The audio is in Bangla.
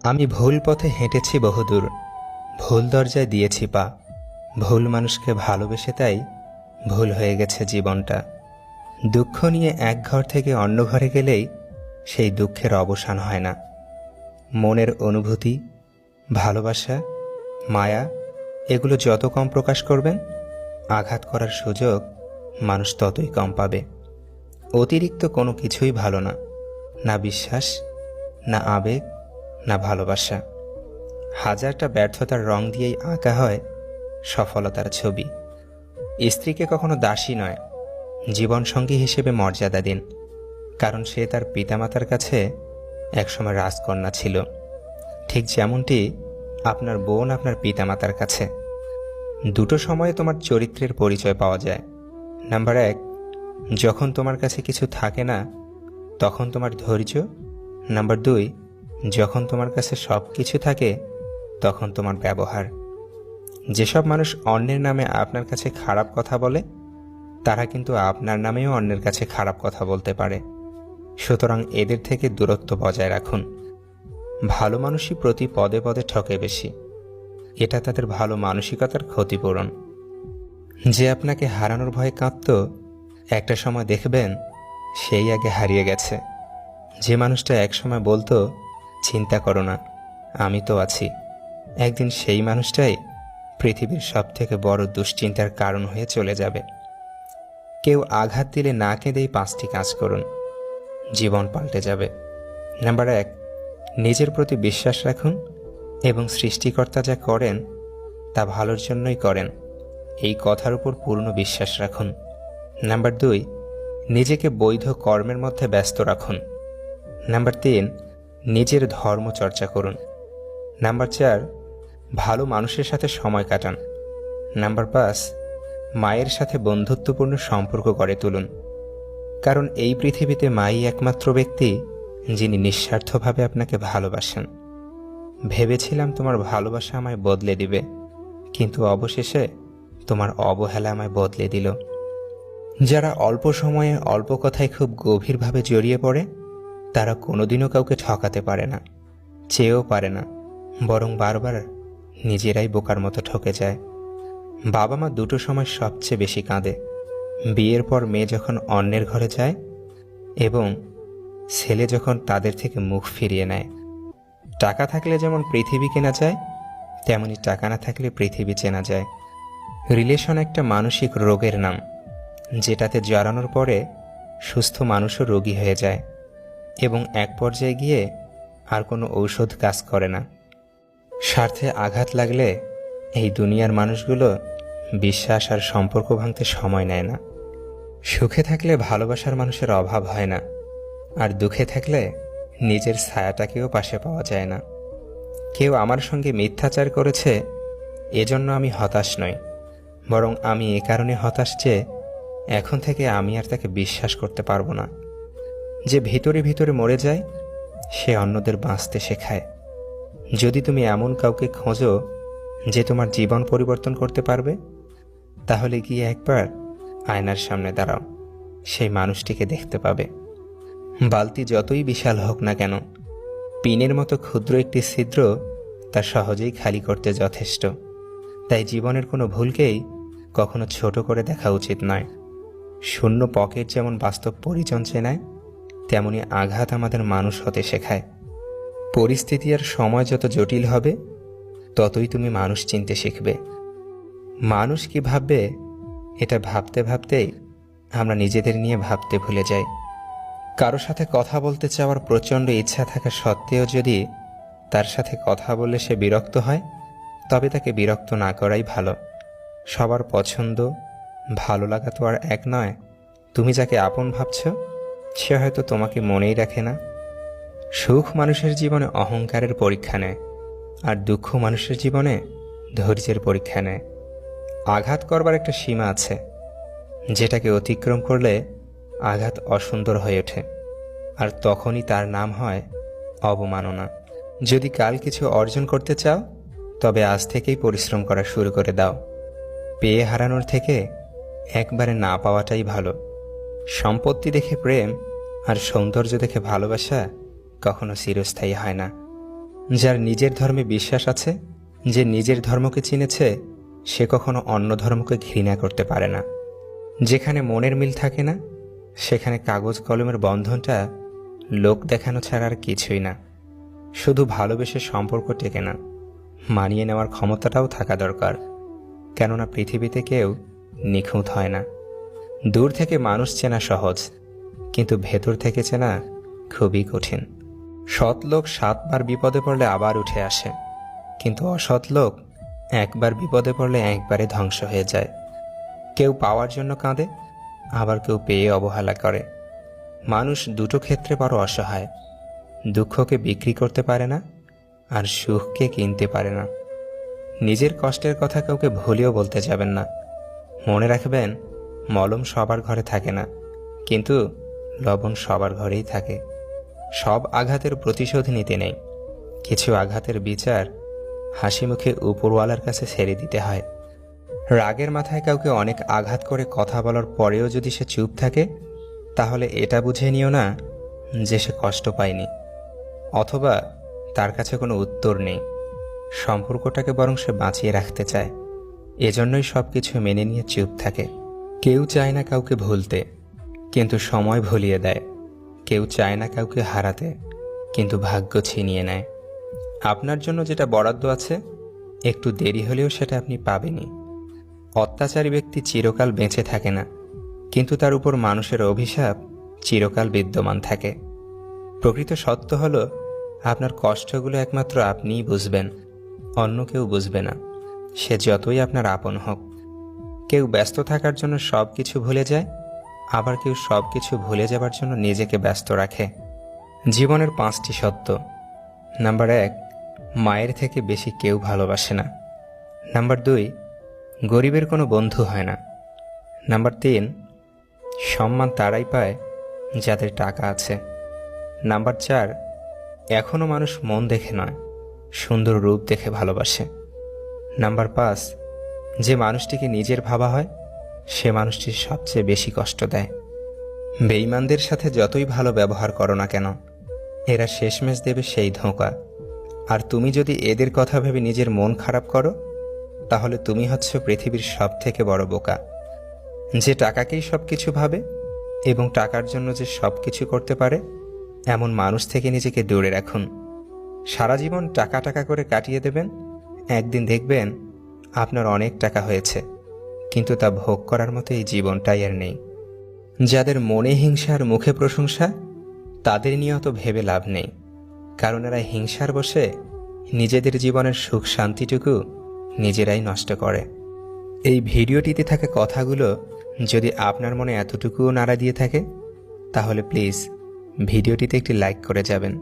আমি ভুল পথে হেঁটেছি বহুদূর, ভুল দরজায় দিয়েছি পা। ভুল মানুষকে ভালোবেসে তাই ভুল হয়ে গেছে জীবনটা। দুঃখ নিয়ে এক ঘর থেকে অন্য ঘরে গেলেই সেই দুঃখের অবসান হয় না। মনের অনুভূতি, ভালোবাসা, মায়া এগুলো যত কম প্রকাশ করবেন, আঘাত করার সুযোগ মানুষ ততই কম পাবে। অতিরিক্ত কোনো কিছুই ভালো না, না বিশ্বাস, না আবেগ, না ভালোবাসা। হাজারটা ব্যর্থতার রং দিয়েই আঁকা হয় সফলতার ছবি। স্ত্রীকে কখনো দাসী নয়, জীবনসঙ্গী হিসেবে মর্যাদা দিন, কারণ সে তার পিতামাতার কাছে একসময় রাজকন্যা ছিল, ঠিক যেমনটি আপনার বোন আপনার পিতামাতার কাছে। দুটো সময়ে তোমার চরিত্রের পরিচয় পাওয়া যায়। নাম্বার 1, যখন তোমার কাছে কিছু থাকে না তখন তোমার ধৈর্য। নাম্বার 2, যখন তোমার কাছে সব কিছু থাকে তখন তোমার ব্যবহার। যেসব মানুষ অন্যের নামে আপনার কাছে খারাপ কথা বলে, তারা কিন্তু আপনার নামেও অন্যের কাছে খারাপ কথা বলতে পারে। সুতরাং এদের থেকে দূরত্ব বজায় রাখুন। ভালো মানুষই প্রতি পদে পদে ঠকে বেশি, এটা তাদের ভালো মানসিকতার ক্ষতিপূরণ। যে আপনাকে হারানোর ভয়ে কাঁদত, একটা সময় দেখবেন সেই আগে হারিয়ে গেছে। যে মানুষটা একসময় বলতো চিন্তা করো না, আমি তো আছি, একদিন সেই মানুষটাই পৃথিবীর সবথেকে বড় দুশ্চিন্তার কারণ হয়ে চলে যাবে। কেউ আঘাত দিলে না কেঁদেই 5টি কাজ করুন, জীবন পাল্টে যাবে। নাম্বার 1, নিজের প্রতি বিশ্বাস রাখুন এবং সৃষ্টিকর্তা যা করেন তা ভালোর জন্যই করেন, এই কথার উপর পূর্ণ বিশ্বাস রাখুন। নাম্বার 2, নিজেকে বৈধ কর্মের মধ্যে ব্যস্ত রাখুন। নাম্বার 3, নিজের ধর্ম চর্চা করুন। নাম্বার 4, ভালো মানুষের সাথে সময় কাটান। নাম্বার 5, মায়ের সাথে বন্ধুত্বপূর্ণ সম্পর্ক গড়ে তুলুন, কারণ এই পৃথিবীতে মাই একমাত্র ব্যক্তি যিনি নিঃস্বার্থভাবে আপনাকে ভালোবাসেন। ভেবেছিলাম তোমার ভালোবাসা আমায় বদলে দিবে, কিন্তু অবশেষে তোমার অবহেলা আমায় বদলে দিল। যারা অল্প সময়ে অল্প কথায় খুব গভীরভাবে জড়িয়ে পড়ে, তারা কোনোদিনও কাউকে ঠকাতে পারে না, চেয়েও পারে না, বরং বারবার নিজেরাই বোকার মতো ঠকে যায়। বাবা মা দুটো সময় সবচেয়ে বেশি কাঁদে, বিয়ের পর মেয়ে যখন অন্যের ঘরে যায় এবং ছেলে যখন তাদের থেকে মুখ ফিরিয়ে নেয়। টাকা থাকলে যেমন পৃথিবী কেনা যায়, তেমনি টাকা না থাকলে পৃথিবী চেনা যায়। রিলেশন একটা মানসিক রোগের নাম, যেটাতে জড়ানোর পরে সুস্থ মানুষও রোগী হয়ে যায় এবং এক পর্যায়ে গিয়ে আর কোনো ঔষধ কাজ করে না। স্বার্থে আঘাত লাগলে এই দুনিয়ার মানুষগুলো বিশ্বাস আর সম্পর্ক ভাঙতে সময় নেয় না। সুখে থাকলে ভালোবাসার মানুষের অভাব হয় না, আর দুঃখে থাকলে নিজের ছায়াটাকেও পাশে পাওয়া যায় না। কেউ আমার সঙ্গে মিথ্যাচার করেছে, এজন্য আমি হতাশ নই, বরং আমি এ কারণে হতাশ যে এখন থেকে আমি আর তাকে বিশ্বাস করতে পারবো না। যে ভিতরে ভিতরে মরে যায় সে অন্যদের বাঁচতে শেখায়। যদি তুমি এমন কাউকে খোঁজো যে তোমার জীবন পরিবর্তন করতে পারবে, তাহলে গিয়ে একবার আয়নার সামনে দাঁড়াও, সেই মানুষটিকে দেখতে পাবে। বালতি যতই বিশাল হোক না কেন, পিনের মতো ক্ষুদ্র একটি ছিদ্র তা সহজেই খালি করতে যথেষ্ট। তাই জীবনের কোনো ভুলকেই কখনো ছোট করে দেখা উচিত নয়। শূন্য পকেট যেমন বাস্তব পরিজন চেনায়, তেমনি আঘাত আমাদের মানুষ হতে শেখায়। পরিস্থিতি আর সময় যত জটিল হবে, ততই তুমি মানুষ চিনতে শিখবে। মানুষ কি ভাববে এটা ভাবতে ভাবতেই আমরা নিজেদের নিয়ে ভাবতে ভুলে যাই। কারো সাথে কথা বলতে চাওয়ার প্রচণ্ড ইচ্ছা থাকা সত্ত্বেও যদি তার সাথে কথা বলে সে বিরক্ত হয়, তবে তাকে বিরক্ত না করাই ভালো। সবার পছন্দ ভালো লাগা তো আর এক নয়। তুমি যাকে আপন ভাবছ সে হয়তো তোমাকে মনেই রাখে না। সুখ মানুষের জীবনে অহংকারের পরীক্ষা নেয়, আর দুঃখ মানুষের জীবনে ধৈর্যের পরীক্ষা নেয়। আঘাত করবার একটা সীমা আছে, যেটাকে অতিক্রম করলে আঘাত অসুন্দর হয়ে ওঠে, আর তখনই তার নাম হয় অবমাননা। যদি কাল কিছু অর্জন করতে চাও, তবে আজ থেকেই পরিশ্রম করা শুরু করে দাও। পেয়ে হারানোর থেকে একবারে না পাওয়াটাই ভালো। সম্পত্তি দেখে প্রেম আর সৌন্দর্য দেখে ভালোবাসা কখনো চিরস্থায়ী হয় না। যার নিজের ধর্মে বিশ্বাস আছে, যে নিজের ধর্মকে চিনেছে, সে কখনো অন্য ধর্মকে ঘৃণা করতে পারে না। যেখানে মনের মিল থাকে না, সেখানে কাগজ কলমের বন্ধনটা লোক দেখানো ছাড়া আর কিছুই না। শুধু ভালোবেসে সম্পর্ক টেকে না, মানিয়ে নেওয়ার ক্ষমতাটাও থাকা দরকার। কেননা পৃথিবীতে কেউ নিখুঁত হয় না। দূর থেকে মানুষ চেনা সহজ, কিন্তু ভেতর থেকে চেনা খুবই কঠিন। সৎ লোক 7 বার বিপদে পড়লে আবার উঠে আসে, কিন্তু অসৎ লোক একবার বিপদে পড়লে একবারে ধ্বংস হয়ে যায়। কেউ পাওয়ার জন্য কাঁদে, আবার কেউ পেয়ে অবহেলা করে। মানুষ দুটো ক্ষেত্রে বড় অসহায়। দুঃখকে বিক্রি করতে পারে না, আর সুখকে কিনতে পারে না। নিজের কষ্টের কথা কাউকে ভুলেও বলতে যাবেন না। মনে রাখবেন, মলম সবার ঘরে থাকে না, কিন্তু লবণ সবার ঘরেই থাকে। সব আঘাতের প্রতিশোধ নিতে নেই, কিছু আঘাতের বিচার হাসি মুখে উপরওয়ালার কাছে ছেড়ে দিতে হয়। রাগের মাথায় কাউকে অনেক আঘাত করে কথা বলার পরেও যদি সে চুপ থাকে, তাহলে এটা বুঝে নিও না যে সে কষ্ট পায়নি, অথবা তার কাছে কোনো উত্তর নেই। সম্পর্কটাকে বরং সে বাঁচিয়ে রাখতে চায়, এজন্যই সব কিছু মেনে নিয়ে চুপ থাকে। কেউ চায় না কাউকে ভুলতে, কিন্তু সময় ভুলিয়ে দেয়। কেউ চায় না কাউকে হারাতে, কিন্তু ভাগ্য ছিনিয়ে নেয়। আপনার জন্য যেটা বরাদ্দ আছে, একটু দেরি হলেও সেটা আপনি পাবেনই। অত্যাচারী ব্যক্তি চিরকাল বেঁচে থাকে না, কিন্তু তার উপর মানুষের অভিশাপ চিরকাল বিদ্যমান থাকে। প্রকৃত সত্য হলো, আপনার কষ্টগুলো একমাত্র আপনিই বুঝবেন, অন্য কেউ বুঝবে না, সে যতই আপনার আপন হোক। কেউ ব্যস্ত থাকার জন্য সব কিছু ভুলে যায়, আবার কেউ সব কিছু ভুলে যাবার জন্য নিজেকে ব্যস্ত রাখে। জীবনের 5টি সত্য। নাম্বার 1, মায়ের থেকে বেশি কেউ ভালোবাসে না। নাম্বার 2, গরিবের কোনো বন্ধু হয় না। নাম্বার 3, সম্মান তারাই পায় যাদের টাকা আছে। নাম্বার 4, এখনও মানুষ মন দেখে নয়, সুন্দর রূপ দেখে ভালোবাসে। নাম্বার 5, যে মানুষটিকে নিজের ভাবা হয়, সে মানুষটি সবচেয়ে বেশি কষ্ট দেয়। বেঈমানদের সাথে যতই ভালো ব্যবহার করো না কেন, এরা শেষমেশ দেবে সেই ধোঁকা। আর তুমি যদি এদের কথা ভেবে নিজের মন খারাপ করো, তাহলে তুমি হচ্ছ পৃথিবীর সবথেকে বড় বোকা। যে টাকাকেই সব কিছু ভাবে এবং টাকার জন্য যে সব কিছু করতে পারে, এমন মানুষ থেকে নিজেকে দূরে রাখুন। সারা জীবন টাকা টাকা করে কাটিয়ে দেবেন, একদিন দেখবেন আপনার অনেক টাকা হয়েছে, কিন্তু তা ভোগ করার মতো এই জীবনটাই আর নেই। যাদের মনে হিংসা আর মুখে প্রশংসা, তাদের নিয়ে অত ভেবে লাভ নেই, কারণ এরা হিংসার বশে নিজেদের জীবনের সুখ শান্তিটুকু নিজেরাই নষ্ট করে। এই ভিডিওটিতে থাকা কথাগুলো যদি আপনার মনে এতটুকুও নাড়া দিয়ে থাকে, তাহলে প্লিজ ভিডিওটিতে একটি লাইক করে যাবেন।